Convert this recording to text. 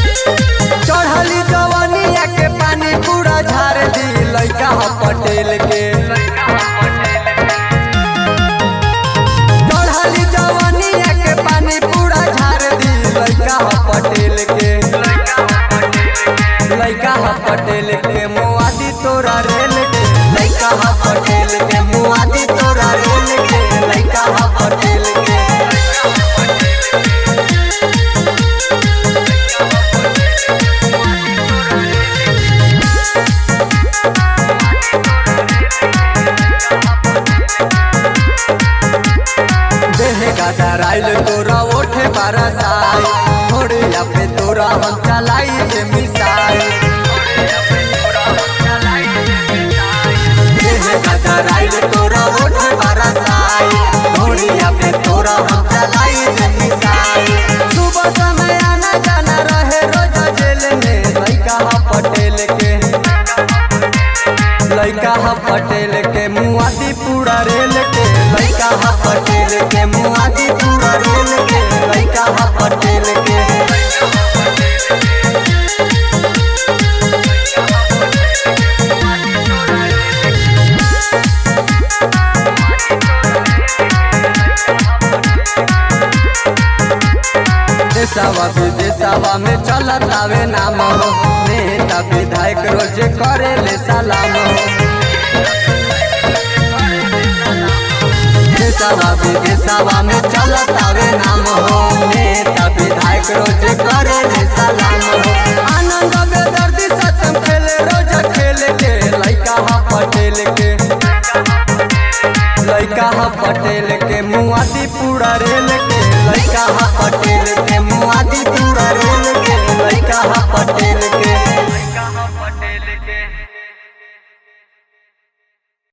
चढ़ली जवनिया के पानी पूरा झाड़ दी लइका ह पटेल के। चढ़ली जवनिया के पानी पूरा झाड़ दी लइका ह पटेल के। लइका ह पटेल के मुआदी तोरा रेल के। लइका ह पटेल के मुआदी तोरा रेल के। लइका ह पटेल के। गदराइल तोरा ओठे बरसाई थोड़िया पे तोरा हम चलाई के मिसाई। गदराइल तोरा ओठे बरसाई थोड़िया पे तोरा हम चलाई के मिसाई। सुबह समय आना जाना रहे रोज जेल में लइका ह पटेल के। लइका ह पटेल के मुआदी पूरा रेल के। लइका ह पटेल के मुआदी पूरा रेल के। लइका ह पटेल के। देशवा विदेशवा में चलत आवे नाम हो नेता विधायक रोज करे ले सलाम हो। देशवा विदेशवा में चलत आवे नाम हो नेता विधायक रोज करे ले सलाम हो। आनंद बेदर्दी सतम खेले रोज खेल के। लइका ह पटेल के। लइका ह पटेल के मुआदी पूरा रेल के। लइका ह पटेल के।